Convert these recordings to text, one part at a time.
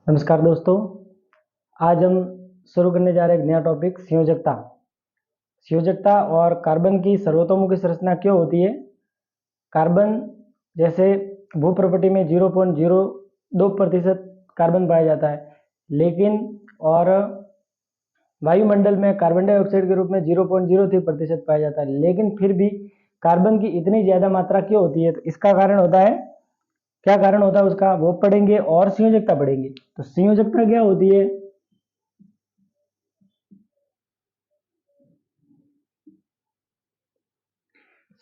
नमस्कार दोस्तों। आज हम शुरू करने जा रहे हैं एक नया टॉपिक संयोजकता। संयोजकता और कार्बन की सर्वतोमुखी संरचना क्यों होती है। कार्बन जैसे भू प्रॉपर्टी में 0.02% कार्बन पाया जाता है, लेकिन और वायुमंडल में कार्बन डाइऑक्साइड के रूप में 0.03% पाया जाता है, लेकिन फिर भी कार्बन की इतनी ज़्यादा मात्रा क्यों होती है। तो इसका कारण होता है, क्या कारण होता है उसका, वो पढ़ेंगे और संयोजकता पढ़ेंगे। तो संयोजकता क्या होती है।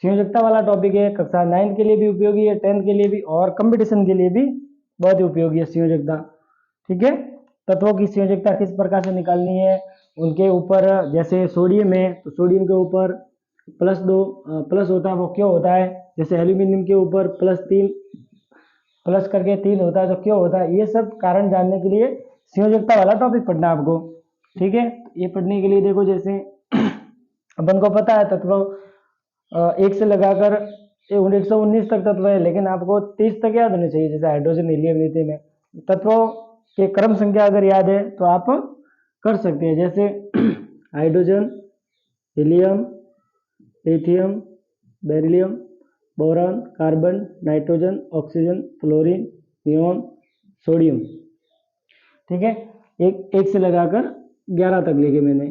संयोजकता वाला टॉपिक है, कक्षा 9 के लिए भी उपयोगी है, 10th के लिए भी और कंपटीशन के लिए भी बहुत ही उपयोगी है संयोजकता। ठीक है, तत्वों की संयोजकता किस प्रकार से निकालनी है, उनके ऊपर जैसे सोडियम है तो सोडियम के ऊपर प्लस होता है, वो क्यों होता है। जैसे एल्यूमिनियम के ऊपर प्लस करके 3 होता है तो क्यों होता है। ये सब कारण जानने के लिए संयोजकता वाला टॉपिक पढ़ना है आपको। ठीक है, ये पढ़ने के लिए देखो, जैसे अपन को पता है तत्व 1 से लगाकर 119 तक तत्व है, लेकिन आपको 30 तक याद होने चाहिए। जैसे हाइड्रोजन, हीलियम, लिथियम है, तत्वों के क्रम संख्या अगर याद है तो आप कर सकते हैं। जैसे hydrogen, helium, lithium, beryllium, boron, carbon, nitrogen, oxygen, fluorine, neon, sodium. ठीक है, एक से लगाकर 11 तक लिखे मैंने।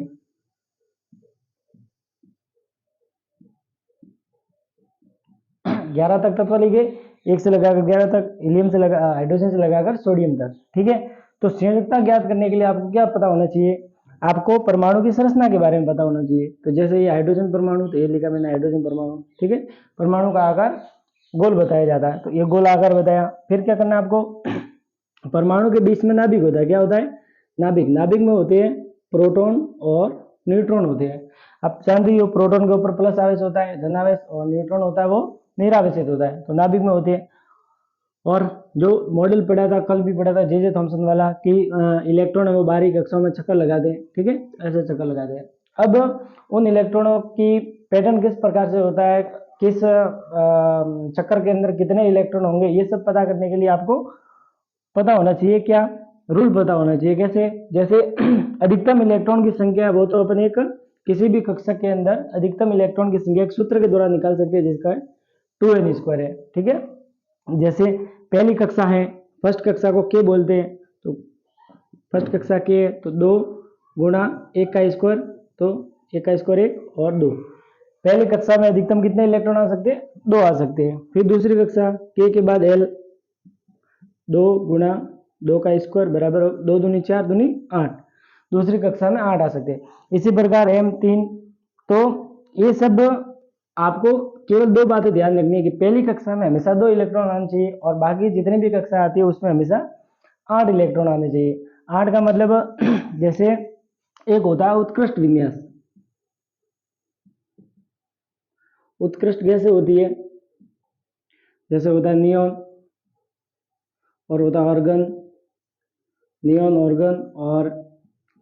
ग्यारह तक तत्व लिखे, 1 से लगाकर 11 तक, हीलियम से लगा हाइड्रोजन से लगाकर सोडियम तक। ठीक है, तो संयोजकता ज्ञात करने के लिए आपको क्या पता होना चाहिए, आपको परमाणु की संरचना के बारे में पता होना चाहिए। तो जैसे ये हाइड्रोजन परमाणु, तो ये लिखा मैंने हाइड्रोजन परमाणु। ठीक है, परमाणु का आकार गोल बताया जाता है, तो ये गोल आकार बताया। फिर क्या करना है आपको, परमाणु के बीच में नाभिक होता है। क्या होता है, नाभिक। नाभिक में होते हैं प्रोटॉन और न्यूट्रॉन होते हैं। आप जानते हो प्रोटॉन के ऊपर प्लस आवेश होता है, धन आवेश, और न्यूट्रॉन होता है वो निरावेशित होता है, तो नाभिक में होते हैं। और जो मॉडल पढ़ा था, कल भी पढ़ा था जे थॉमसन वाला, कि इलेक्ट्रॉन है वो बाहरी कक्षाओं में चक्कर लगाते हैं। ठीक है, ऐसे चक्कर लगाते हैं। अब उन इलेक्ट्रॉनों की पैटर्न किस प्रकार से होता है, किस चक्कर के अंदर कितने इलेक्ट्रॉन होंगे, ये सब पता करने के लिए आपको पता होना चाहिए, क्या रूल पता होना चाहिए। कैसे, जैसे अधिकतम इलेक्ट्रॉन की संख्या है वो तो अपन एक किसी भी कक्षा के अंदर अधिकतम इलेक्ट्रॉन की संख्या एक सूत्र के द्वारा निकाल सकते हैं, जिसका 2n² है। ठीक है, जैसे पहली कक्षा है, फर्स्ट कक्षा को के बोलते हैं, तो फर्स्ट कक्षा के तो 2 गुणा 1 का स्क्वायर, तो 1 का स्क्वायर 1 और 2। पहली कक्षा में अधिकतम कितने इलेक्ट्रॉन आ सकते हैं, 2 आ सकते हैं। फिर दूसरी कक्षा के बाद एल, 2 गुणा 2 का स्क्वायर बराबर 2 दूनी 4 दूनी 8, दूसरी कक्षा में 8 आ सकते हैं। इसी प्रकार m3। तो ये सब आपको केवल 2 बातें ध्यान रखनी है कि पहली कक्षा में हमेशा 2 इलेक्ट्रॉन आने चाहिए, और बाकी जितनी भी कक्षा आती है उसमें हमेशा 8 इलेक्ट्रॉन आने चाहिए। 8 का मतलब जैसे एक होता है उत्कृष्ट विन्यास। उत्कृष्ट कैसे होती है, जैसे होता है नियोन, और होता है ऑर्गन, नियोन, ऑर्गन, और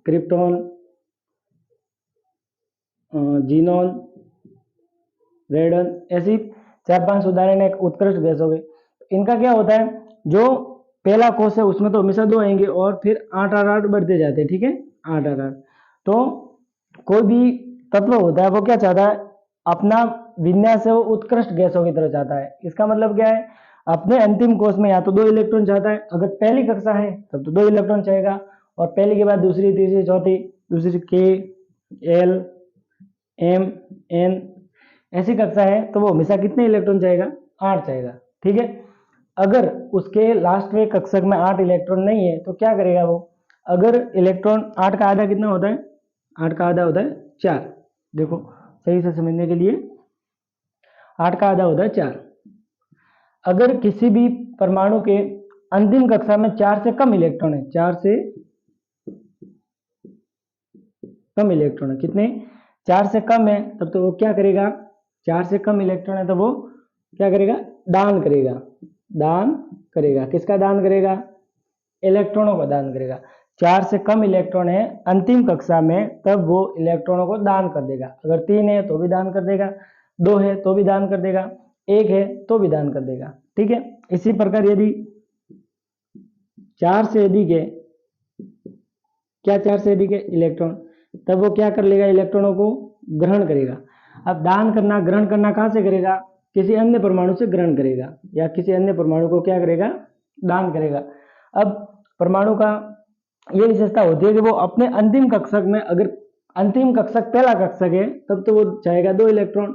क्रिप्टॉन, जीनॉन, रेडन। ऐसी 4-5 उदाहरण एक उत्कृष्ट गैस हो गए। इनका क्या होता है, जो पहला कोष है उसमें तो हमेशा 2 आएंगे, और फिर 8 बढ़ते जाते हैं। ठीक है, 8 तो कोई भी तत्व होता है वो क्या चाहता है, अपना विन्यास है वो उत्कृष्ट गैसों की तरह चाहता है। इसका मतलब क्या है, अपने अंतिम कोष में या तो 2 इलेक्ट्रॉन चाहता है, अगर पहली कक्षा है तब तो 2 इलेक्ट्रॉन चाहेगा, और पहली के बाद दूसरी, तीसरी, चौथी, दूसरी के, एल, एम, एन, ऐसी कक्षा है तो वो हमेशा कितने इलेक्ट्रॉन चाहेगा, 8 चाहेगा। ठीक है, अगर उसके लास्ट में कक्षक में 8 इलेक्ट्रॉन नहीं है तो क्या करेगा वो, अगर इलेक्ट्रॉन 8 का आधा कितना होता है, 8 का आधा होता है 4। देखो सही से समझने के लिए, 8 का आधा होता है 4। अगर किसी भी परमाणु के अंतिम कक्षा में 4 से कम इलेक्ट्रॉन है, 4 से कम इलेक्ट्रॉन है, कितने, 4 से कम है, तब तो वो क्या करेगा, 4 से कम इलेक्ट्रॉन है तो वो क्या करेगा, दान करेगा। दान करेगा, किसका दान करेगा, इलेक्ट्रॉनों का दान करेगा। 4 से कम इलेक्ट्रॉन है अंतिम कक्षा में, तब वो इलेक्ट्रॉनों को दान कर देगा। अगर 3 है तो भी दान कर देगा, 2 है तो भी दान कर देगा, 1 है तो भी दान कर देगा। ठीक है, इसी प्रकार यदि 4 से अधिक है क्या 4 से अधिक है इलेक्ट्रॉन, तब वो क्या कर लेगा, इलेक्ट्रॉनों को ग्रहण करेगा। अब दान करना, ग्रहण करना कहाँ से करेगा, किसी अन्य परमाणु से ग्रहण करेगा या किसी अन्य परमाणु को क्या करेगा, दान करेगा। अब परमाणु का ये विशेषता होती है कि वो अपने अंतिम कक्षक में, अगर अंतिम कक्षक पहला कक्षक है तब तो वो चाहेगा 2 इलेक्ट्रॉन,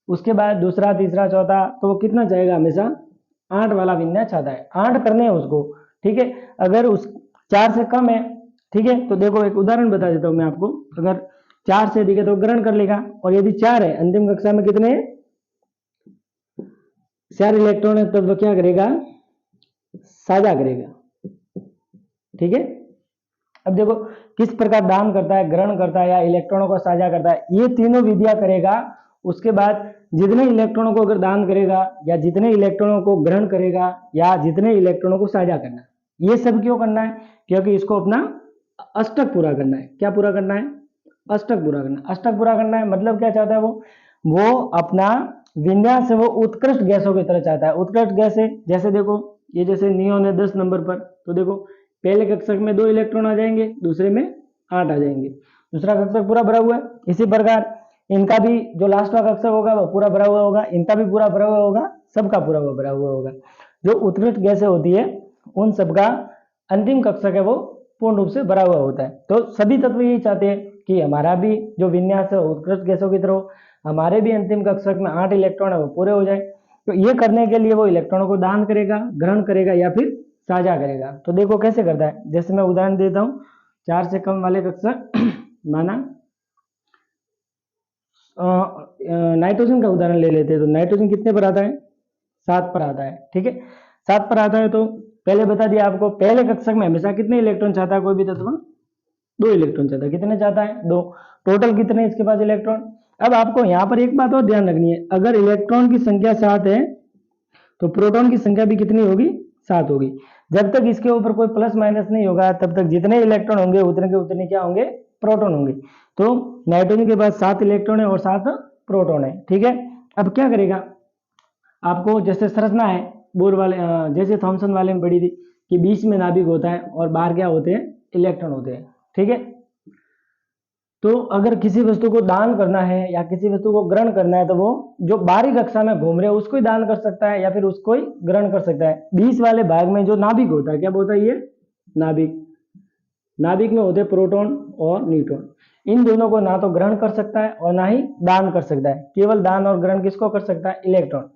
उसके बाद दूसरा, तीसरा, चौथा, तो वो कितना चाहेगा, हमेशा 8 वाला विन्यास चाहता है, 8 करने हैं उसको, ठीक है। अगर उस 4 से कम है, ठीक है, तो देखो एक उदाहरण बता देता हूं मैं आपको, अगर 4 से अधिक है तो ग्रहण कर लेगा, और यदि 4 है, अंतिम कक्षा में कितने 4 इलेक्ट्रॉन है, तब वो क्या करेगा, साझा करेगा, ठीक है। अब देखो किस प्रकार दान करता है, ग्रहण करता है या इलेक्ट्रॉनों को साझा करता है, ये तीनों विधियां करेगा। उसके बाद जितने इलेक्ट्रॉनों को अगर दान करेगा या जितने इलेक्ट्रॉनों को ग्रहण करेगा या जितने इलेक्ट्रॉनों को साझा करना, ये सब क्यों करना है, क्योंकि इसको अपना अष्टक पूरा करना है। क्या पूरा करना है, अष्टक पूरा करना। अष्टक पूरा करना है मतलब क्या चाहता है वो अपना विन्यास से वो उत्कृष्ट गैसों की तरह चाहता है। उत्कृष्ट गैस है, जैसे देखो ये जैसे नियोन है 10 नंबर पर, तो देखो पहले कक्षक में 2 इलेक्ट्रॉन आ जाएंगे, दूसरे में 8 आ जाएंगे, दूसरा कक्षक पूरा भरा हुआ है। इसी प्रकार इनका भी जो लास्ट वाला कक्षक होगा वो पूरा भरा हुआ होगा, इनका भी पूरा भरा हुआ होगा, सबका पूरा भरा हुआ होगा। जो उत्कृष्ट गैसें होती है उन सबका अंतिम कक्षक है वो पूर्ण रूप से भरा हुआ होता है। तो सभी तत्व यही चाहते हैं कि हमारा भी जो विन्यास है उत्कृष्ट गैसों की तरह, हमारे भी अंतिम कक्षक में 8 इलेक्ट्रॉन है वो पूरे हो जाए। तो ये करने के लिए वो इलेक्ट्रॉनों को दान करेगा, ग्रहण करेगा या फिर साझा करेगा। तो देखो कैसे करता है, जैसे मैं उदाहरण देता हूं, 4 से कम वाले कक्षक माना नाइट्रोजन का उदाहरण ले लेते हैं। तो नाइट्रोजन कितने पर आता है, 7 पर आता है, ठीक है। 7 पर आता है तो पहले बता दिया आपको, पहले कक्षक में हमेशा कितने इलेक्ट्रॉन चाहता है कोई भी तत्व, 2 इलेक्ट्रॉन चाहता है। कितने चाहता है, 2। टोटल कितने इसके पास इलेक्ट्रॉन। अब आपको यहाँ पर एक बात और ध्यान रखनी है, अगर इलेक्ट्रॉन की संख्या 7 है तो प्रोटॉन की संख्या भी कितनी होगी, 7 होगी। जब तक इसके ऊपर कोई प्लस माइनस नहीं होगा तब तक जितने इलेक्ट्रॉन होंगे उतने के उतने क्या होंगे, प्रोटॉन होंगे। तो नाइट्रोजन के पास 7 इलेक्ट्रॉन है और 7 प्रोटॉन है, ठीक है। अब क्या करेगा, आपको जैसे संरचना है बोर वाले जैसे थॉमसन वाले में पढ़ी थी कि बीच में नाभिक होता है और बाहर क्या होते हैं, इलेक्ट्रॉन होते हैं, ठीक है। तो अगर किसी वस्तु को दान करना है या किसी वस्तु को ग्रहण करना है तो वो जो बाहरी कक्षा में घूम रहे हैं उसको ही दान कर सकता है या फिर उसको ही ग्रहण कर सकता है। बीच वाले भाग में जो नाभिक होता है, क्या बोलता है ये नाभिक, नाभिक में होते हैं प्रोटॉन और न्यूट्रॉन। इन दोनों को ना तो ग्रहण कर सकता है और ना ही दान कर सकता है। केवल दान और ग्रहण किसको कर सकता है, इलेक्ट्रॉन।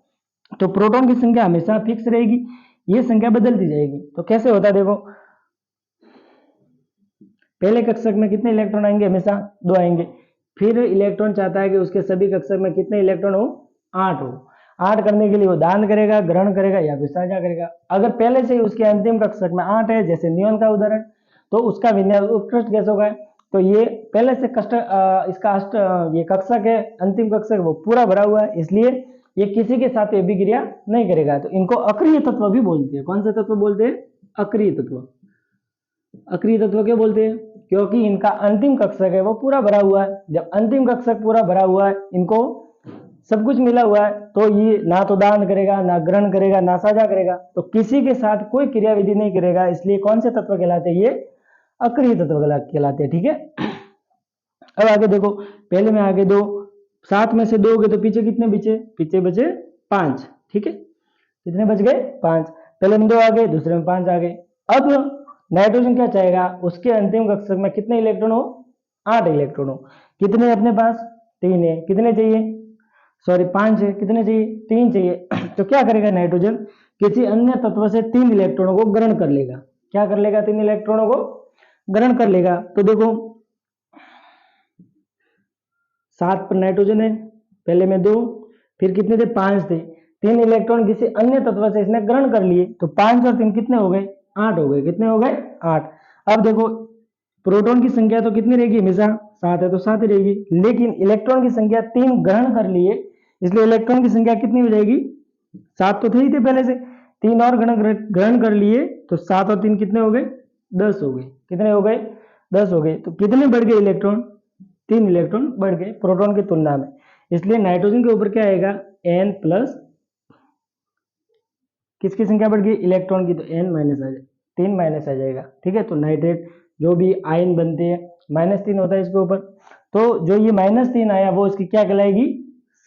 तो प्रोटॉन की संख्या हमेशा फिक्स रहेगी, ये संख्या बदलती जाएगी। तो कैसे होता है देखो, पहले कक्षक में कितने इलेक्ट्रॉन आएंगे, हमेशा 2 आएंगे। फिर इलेक्ट्रॉन चाहता है कि उसके सभी कक्षक में कितने इलेक्ट्रॉन हो, 8 हो। 8 करने के लिए वो दान करेगा, ग्रहण करेगा या फिर साझा करेगा। अगर पहले से ही उसके अंतिम कक्षक में 8 है, जैसे नियोन का उदाहरण, तो उसका विन्यास उत्कृष्ट गैसों का है, तो ये पहले से ये कक्षक है, अंतिम कक्षक वो पूरा भरा हुआ है, इसलिए ये किसी के साथ अभिक्रिया नहीं करेगा। तो इनको अक्रिय तत्व भी बोलते हैं। कौन से तत्व बोलते हैं, अक्रिय तत्व। अक्रिय तत्व क्यों बोलते हैं, क्योंकि इनका अंतिम कक्षक है वो पूरा भरा हुआ है। जब अंतिम कक्षक पूरा भरा हुआ है, इनको सब कुछ मिला हुआ है, तो ये ना तो दान करेगा, ना ग्रहण करेगा, ना साझा करेगा, तो किसी के साथ कोई क्रियाविधि नहीं करेगा। इसलिए कौन से तत्व कहलाते हैं, ये अक्रिय तत्व कहलाते हैं, ठीक है। अब आगे देखो, पहले में आगे 2, 7 में से 2 हो गए तो पीछे कितने बचे, पीछे बचे 5, ठीक है। कितने बच गए, 5। पहले में 2 आ गए, दूसरे में 5 आ गए। अब नाइट्रोजन क्या चाहेगा, उसके अंतिम कक्षक में कितने इलेक्ट्रॉन हो, 8 इलेक्ट्रॉन हो। कितने अपने पास, 3 है। कितने चाहिए, सॉरी 5 है, कितने चाहिए, 3 चाहिए। तो क्या करेगा नाइट्रोजन, किसी अन्य तत्व से 3 इलेक्ट्रॉनों को ग्रहण कर लेगा। क्या कर लेगा, 3 इलेक्ट्रॉनों को ग्रहण कर लेगा। तो देखो 7 पर नाइट्रोजन है, पहले में 2, फिर कितने थे, 5 थे। 3 इलेक्ट्रॉन किसी अन्य तत्व से इसने ग्रहण कर लिए, तो 5 और 3 कितने हो गए, 8 हो गए। कितने हो गए, 8। अब देखो प्रोटॉन की संख्या तो कितनी रहेगी, हमेशा 7 है तो 7 ही रहेगी, लेकिन इलेक्ट्रॉन की संख्या 3 ग्रहण कर लिए, इसलिए इलेक्ट्रॉन की संख्या कितनी हो जाएगी, 7 तो थे ही थे पहले से, 3 और ग्रहण कर लिए, तो 7 और 3 कितने हो गए, 10 हो गए। कितने हो गए, 10 हो गए। तो कितने बढ़ गए इलेक्ट्रॉन, 3 इलेक्ट्रॉन बढ़ गए प्रोटॉन की तुलना में। इसलिए नाइट्रोजन के ऊपर क्या आएगा, n प्लस किसकी संख्या बढ़ गई, इलेक्ट्रॉन की, तो n माइनस आ जाएगा, 3 माइनस आ जाएगा, ठीक है। तो नाइट्रेट जो भी आयन बनते हैं, -3 होता है इसके ऊपर। तो जो ये -3 आया वो इसकी क्या कहलाएगी,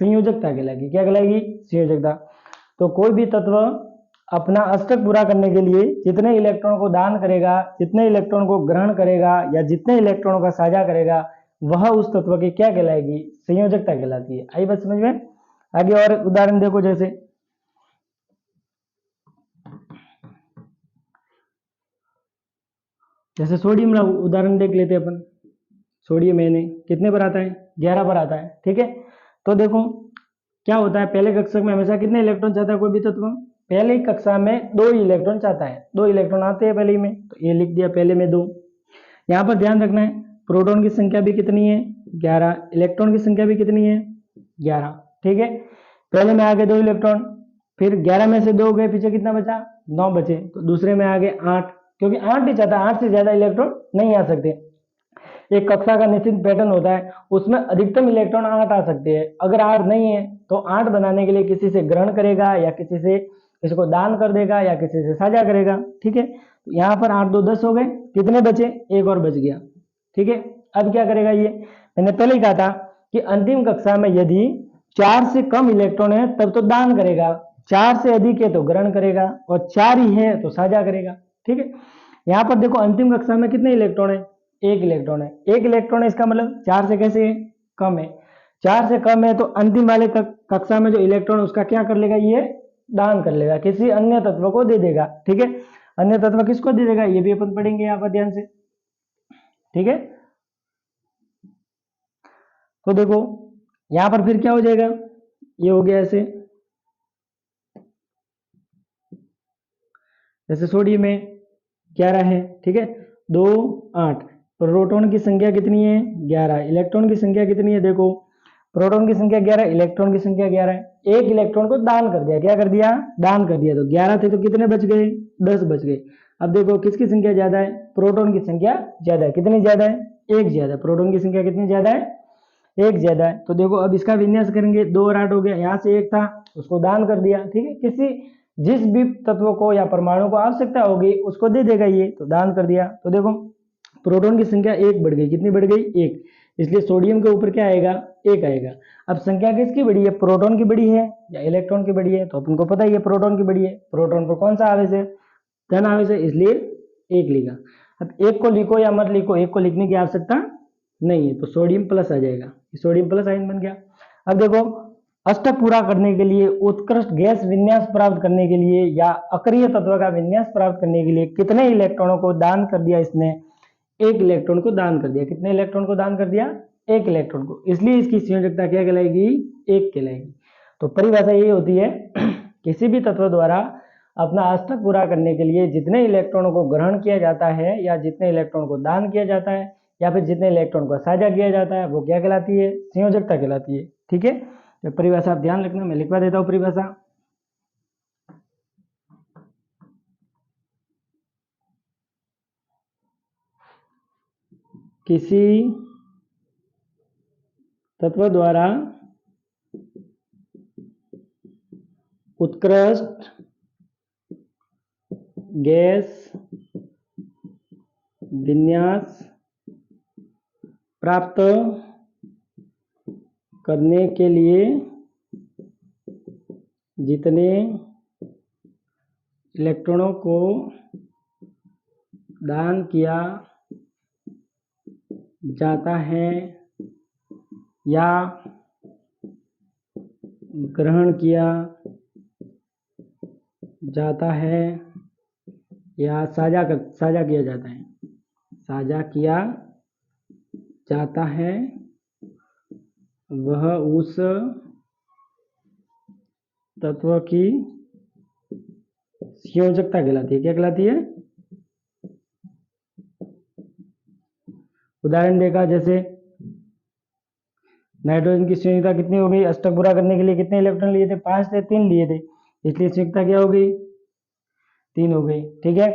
संयोजकता कहलाएगी। क्या कहलाएगी, संयोजकता। तो कोई भी तत्व अपना अष्टक पूरा करने के लिए जितने इलेक्ट्रॉन को दान करेगा, जितने इलेक्ट्रॉन को ग्रहण करेगा या जितने इलेक्ट्रॉनों का साझा करेगा, वह उस तत्व की क्या कहलाएगी, संयोजकता कहलाती है। आई बात समझ में। आगे और उदाहरण देखो, जैसे सोडियम का उदाहरण देख लेते हैं अपन। सोडियम Na कितने पर आता है, 11 पर आता है। ठीक है, तो देखो क्या होता है, पहले कक्षा में हमेशा कितने इलेक्ट्रॉन चाहता है कोई भी तत्व, पहले ही कक्षा में 2 इलेक्ट्रॉन चाहता है, 2 इलेक्ट्रॉन आते हैं पहले ही में, तो ये लिख दिया पहले में 2। यहाँ पर ध्यान रखना है प्रोटॉन की संख्या भी कितनी है, 11, इलेक्ट्रॉन की संख्या भी कितनी है, 11। ठीक है, पहले में आ गए 2 इलेक्ट्रॉन, फिर 11 में से 2 गए, पीछे कितना बचा, 9 बचे, तो दूसरे में आ गए 8, क्योंकि 8 ही चाहता है, 8 से ज्यादा इलेक्ट्रॉन नहीं आ सकते। एक कक्षा का निश्चित पैटर्न होता है, उसमें अधिकतम इलेक्ट्रॉन 8 आ सकते हैं। अगर 8 नहीं है तो 8 बनाने के लिए किसी से ग्रहण करेगा या किसी को दान कर देगा या किसी से साझा करेगा। ठीक है, तो यहाँ पर 8 2 10 हो गए, कितने बचे, एक और बच गया। ठीक है, अब क्या करेगा ये, मैंने पहले ही कहा था कि अंतिम कक्षा में यदि 4 से कम इलेक्ट्रॉन है तब तो दान करेगा, 4 से अधिक है तो ग्रहण करेगा, और 4 ही है तो साझा करेगा। ठीक है, यहाँ पर देखो अंतिम कक्षा में कितने इलेक्ट्रॉन है, 1 इलेक्ट्रॉन है, 1 इलेक्ट्रॉन है, इसका मतलब 4 से कैसे है, कम है, 4 से कम है, तो अंतिम वाले कक्षा में जो इलेक्ट्रॉन उसका क्या कर लेगा, ये दान कर लेगा, किसी अन्य तत्व को दे देगा। ठीक है, अन्य तत्व किसको दे देगा, ये भी अपन पढ़ेंगे यहाँ पर ध्यान से। ठीक है, तो देखो यहाँ पर फिर क्या हो जाएगा, ये हो गया ऐसे, जैसे सोडियम में 11 है। ठीक है, 2 8, प्रोटॉन की संख्या कितनी है, 11, इलेक्ट्रॉन की संख्या कितनी है, देखो प्रोटॉन की संख्या 11, इलेक्ट्रॉन की संख्या 11 है। एक इलेक्ट्रॉन को दान कर दिया, क्या कर दिया, दान कर दिया, तो 11 थे तो कितने बच गए, 10 बच गए। अब देखो किसकी संख्या ज्यादा है, प्रोटॉन की संख्या ज्यादा है, कितनी ज्यादा है, 1 ज्यादा है, प्रोटॉन की संख्या कितनी ज्यादा है, 1 ज्यादा है। तो देखो अब इसका विन्यास करेंगे, 2 और 8 हो गया, यहाँ से 1 था उसको दान कर दिया। ठीक है, जिस भी तत्व को या परमाणु को आवश्यकता होगी उसको दे देगा ये, तो दान कर दिया। तो देखो प्रोटॉन की संख्या 1 बढ़ गई, कितनी बढ़ गई, 1, इसलिए सोडियम के ऊपर क्या आएगा, 1 आएगा। अब संख्या किसकी बड़ी है, प्रोटॉन की बड़ी है या इलेक्ट्रॉन की बड़ी है, तो अपन को पता ही है प्रोटॉन की बड़ी है। प्रोटॉन पर कौन सा आवेश है, धन आवेश है, इसलिए 1 लिखा। अब 1 को लिखो या मत लिखो, 1 को लिखने की आवश्यकता नहीं है, तो सोडियम प्लस आ जाएगा, सोडियम प्लस आयन बन गया। अब देखो अष्टक पूरा करने के लिए, उत्कृष्ट गैस विन्यास प्राप्त करने के लिए या अक्रिय तत्व का विन्यास प्राप्त करने के लिए कितने इलेक्ट्रॉनों को दान कर दिया इसने, 1 इलेक्ट्रॉन को दान कर दिया। कितने इलेक्ट्रॉन को दान कर दिया, 1 इलेक्ट्रॉन को, इसलिए इसकी संयोजकता क्या कहलाएगी, 1 कहलाएगी। तो परिभाषा यही होती है किसी भी तत्व द्वारा अपना अष्टक पूरा करने के लिए जितने इलेक्ट्रॉनों को ग्रहण किया जाता है या जितने इलेक्ट्रॉन को दान किया जाता है या फिर जितने इलेक्ट्रॉन को साझा किया जाता है, वो क्या कहलाती है, संयोजकता कहलाती है। ठीक है, तो परिभाषा आप ध्यान रखना, मैं लिखवा देता हूं परिभाषा। किसी तत्व द्वारा उत्कृष्ट गैस विन्यास प्राप्त करने के लिए जितने इलेक्ट्रॉनों को दान किया जाता है या ग्रहण किया जाता है या साझा किया जाता है, साझा किया जाता है, वह उस तत्व की संयोजकता कहलाती है। क्या कहलाती है, उदाहरण देखा, जैसे नाइट्रोजन की संयोजकता कितनी हो गई, अष्टक पूरा करने के लिए कितने इलेक्ट्रॉन लिए थे, 5 थे, 3 लिए थे, इसलिए संयोजकता क्या हो गई, 3 हो गई। ठीक है,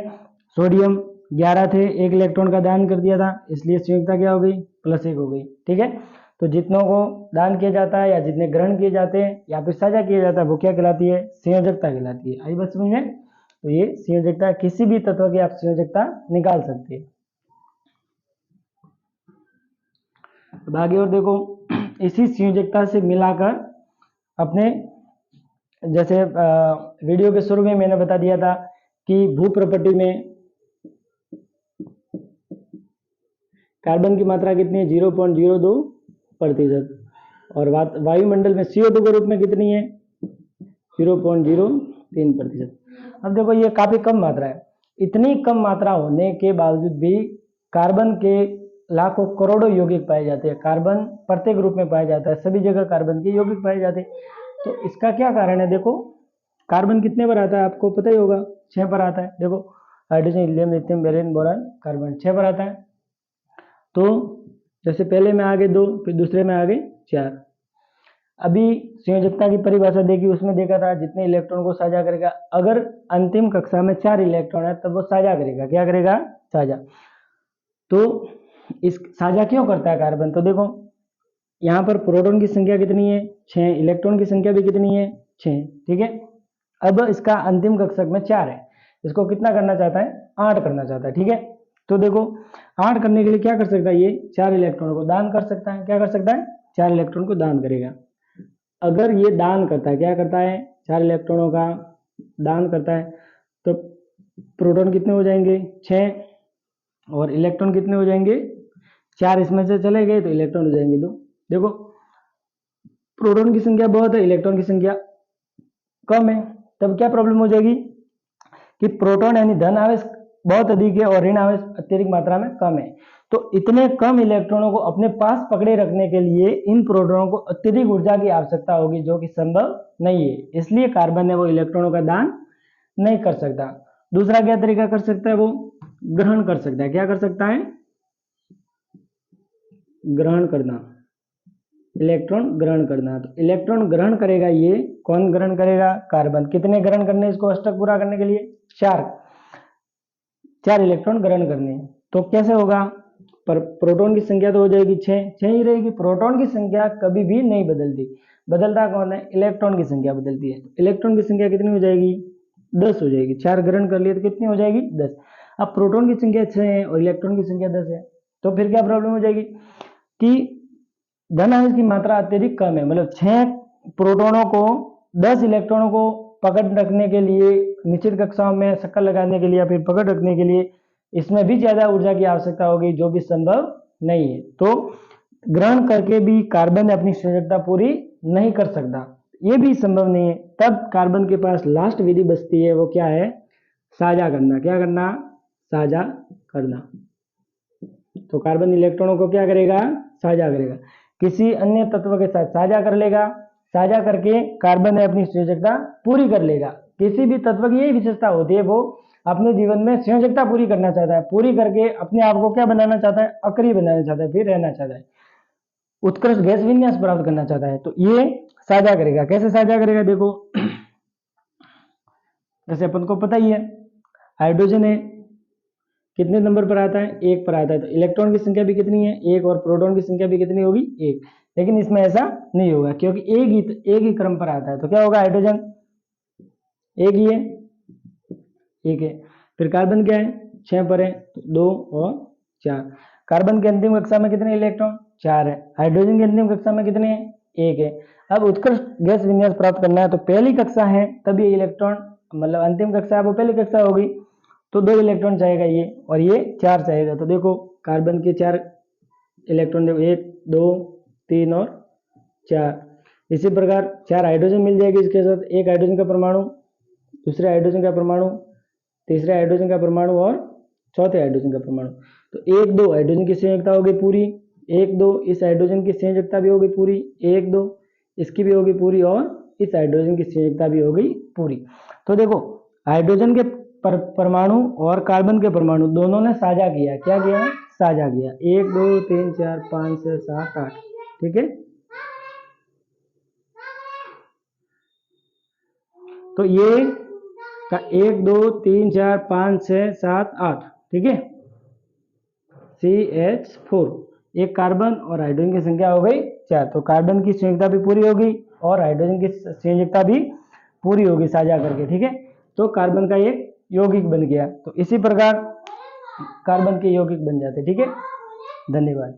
सोडियम 11 थे, 1 इलेक्ट्रॉन का दान कर दिया था, इसलिए संयोजकता क्या हो गई, +1 हो गई। ठीक है, तो जितनों को दान किया जाता है या जितने ग्रहण किए जाते हैं या फिर साझा किया जाता है, वो क्या कहलाती है, संयोजकता कहलाती है। आई बात समझ में। तो ये संयोजकता, किसी भी तत्व की आप संयोजकता निकाल सकते हैं। अब आगे और देखो, इसी संयोजकता से मिलाकर अपने, जैसे वीडियो के शुरू में मैंने बता दिया था कि भू प्रॉपर्टी में कार्बन की मात्रा कितनी है, 0.02%, और वायुमंडल में CO2 के रूप में कितनी है, 0.03%। अब देखो ये काफी कम मात्रा है। इतनी कम मात्रा होने के बावजूद भी कार्बन के लाखों करोड़ों यौगिक पाए जाते हैं। कार्बन प्रत्येक रूप में पाया जाता है, सभी जगह कार्बन के यौगिक पाए जाते हैं। तो इसका क्या कारण है? देखो कार्बन कितने पर आता है आपको पता ही होगा, 6 पर आता है। देखो hydrogen, helium, lithium, beryllium, boron, carbon 6 पर आता है। तो जैसे पहले में आगे 2, फिर दूसरे में आगे 4। अभी संयोजकता की परिभाषा देखी, उसमें देखा था जितने इलेक्ट्रॉन को साझा करेगा, अगर अंतिम कक्षा में 4 इलेक्ट्रॉन है तब वो साझा करेगा। क्या करेगा? साझा। तो इस साझा क्यों करता है कार्बन? तो देखो यहाँ पर प्रोटॉन की संख्या कितनी है, 6, इलेक्ट्रॉन की संख्या भी कितनी है, 6, ठीक है। अब इसका अंतिम कक्षक में 4 है, इसको कितना करना चाहता है, 8 करना चाहता है, ठीक है। तो देखो 8 करने के लिए क्या कर सकता है, ये 4 इलेक्ट्रॉन को दान कर सकता है। क्या कर सकता है? 4 इलेक्ट्रॉन को दान करेगा। अगर ये दान करता है, क्या करता है, 4 इलेक्ट्रॉनों का दान करता है, तो प्रोटॉन कितने हो जाएंगे, 6, और इलेक्ट्रॉन कितने हो जाएंगे, 4 इसमें से चले गए तो इलेक्ट्रॉन हो जाएंगे 2। देखो प्रोटॉन की संख्या बहुत है, इलेक्ट्रॉन की संख्या कम है, तब क्या प्रॉब्लम हो जाएगी कि प्रोटॉन यानी धन आवेश बहुत अधिक है और ऋण आवेश अत्यधिक मात्रा में कम है। तो इतने कम इलेक्ट्रॉनों को अपने पास पकड़े रखने के लिए इन प्रोटॉनों को अत्यधिक ऊर्जा की आवश्यकता होगी, जो कि संभव नहीं है। इसलिए कार्बन है वो इलेक्ट्रॉनों का दान नहीं कर सकता। दूसरा क्या तरीका कर सकता है, वो ग्रहण कर सकता है। क्या कर सकता है? ग्रहण करना, इलेक्ट्रॉन ग्रहण करना। तो इलेक्ट्रॉन ग्रहण करेगा, ये कौन ग्रहण करेगा? कार्बन। कितने ग्रहण करने इसको अष्टक पूरा करने के लिए? 4 इलेक्ट्रॉन ग्रहण करने। तो कैसे होगा? पर प्रोटॉन की संख्या तो हो जाएगी 6 ही रहेगी। प्रोटॉन की संख्या कभी भी नहीं बदलती, बदलता कौन है? इलेक्ट्रॉन की संख्या बदलती है। इलेक्ट्रॉन की संख्या कितनी हो जाएगी? 10 हो जाएगी। 4 ग्रहण कर लिए तो कितनी हो जाएगी? 10। अब प्रोटॉन की संख्या 6 है और इलेक्ट्रॉन की संख्या 10 है, तो फिर क्या प्रॉब्लम हो जाएगी कि धन आवेश की मात्रा अत्यधिक कम है। मतलब 6 प्रोटॉनों को 10 इलेक्ट्रॉनों को पकड़ रखने के लिए, निश्चित कक्षाओं में शक्कर लगाने के लिए या फिर पकड़ रखने के लिए इसमें भी ज्यादा ऊर्जा की आवश्यकता होगी, जो भी संभव नहीं है। तो ग्रहण करके भी कार्बन अपनी संयोजकता पूरी नहीं कर सकता, ये भी संभव नहीं है। तब कार्बन के पास लास्ट विधि बचती है, वो क्या है? साझा करना। क्या करना? साझा करना। तो कार्बन इलेक्ट्रॉनों को क्या करेगा? साझा करेगा, किसी अन्य तत्व के साथ साझा कर लेगा। साझा करके कार्बन अपनी संयोजकता पूरी कर लेगा। किसी भी तत्व की यही विशेषता होती है, वो अपने जीवन में संयोजकता पूरी करना चाहता है, पूरी करके अपने आप को क्या बनाना चाहता है? अक्रिय बनाना चाहता है, फिर रहना चाहता है, उत्कृष्ट गैस विन्यास प्राप्त करना चाहता है। तो ये साझा करेगा। कैसे साझा करेगा? देखो जैसे अपन को पता ही है, हाइड्रोजन है, कितने नंबर पर आता है? 1 पर आता है। तो इलेक्ट्रॉन की संख्या भी कितनी है? 1, और प्रोटॉन की संख्या भी कितनी होगी? 1। लेकिन इसमें ऐसा नहीं होगा, क्योंकि एक ही क्रम पर आता है। तो क्या होगा? हाइड्रोजन एक ही है, 1 है। फिर कार्बन क्या है? 6 पर है, 2 और 4। कार्बन के अंतिम कक्षा में कितने इलेक्ट्रॉन? 4 है। हाइड्रोजन की अंतिम कक्षा में कितने हैं? 1 है। अब उत्कृष्ट गैस विन्यास प्राप्त करना है, तो पहली कक्षा है तब ये इलेक्ट्रॉन, मतलब अंतिम कक्षा है वो पहली कक्षा होगी, तो 2 इलेक्ट्रॉन चाहेगा ये, और ये 4 चाहेगा। तो देखो कार्बन के 4 इलेक्ट्रॉन, देखो 1, 2, 3 और 4। इसी प्रकार 4 हाइड्रोजन मिल जाएगी इसके साथ, एक हाइड्रोजन का परमाणु, दूसरे हाइड्रोजन का परमाणु, तीसरे हाइड्रोजन का परमाणु और चौथे हाइड्रोजन का परमाणु। तो 1, 2 हाइड्रोजन की संयोजकता होगी पूरी, 1, 2 इस हाइड्रोजन की संयोजकता भी होगी पूरी, 1, 2 इसकी भी होगी पूरी, और इस हाइड्रोजन की संयोजकता भी होगी पूरी। तो देखो हाइड्रोजन के परमाणु और कार्बन के परमाणु दोनों ने साझा किया। क्या किया? साझा किया। 1, 2, 3, 4, 5, 6, 7, 8, ठीक है। तो ये 1, 2, 3, 4, 5, 6, 7, 8, ठीक है। CH4, एक कार्बन और हाइड्रोजन की संख्या हो गई 4। तो कार्बन की संयोजकता भी पूरी होगी और हाइड्रोजन की संयोजकता भी पूरी होगी साझा करके, ठीक है। तो कार्बन का एक यौगिक बन गया। तो इसी प्रकार कार्बन के यौगिक बन जाते, ठीक है। धन्यवाद।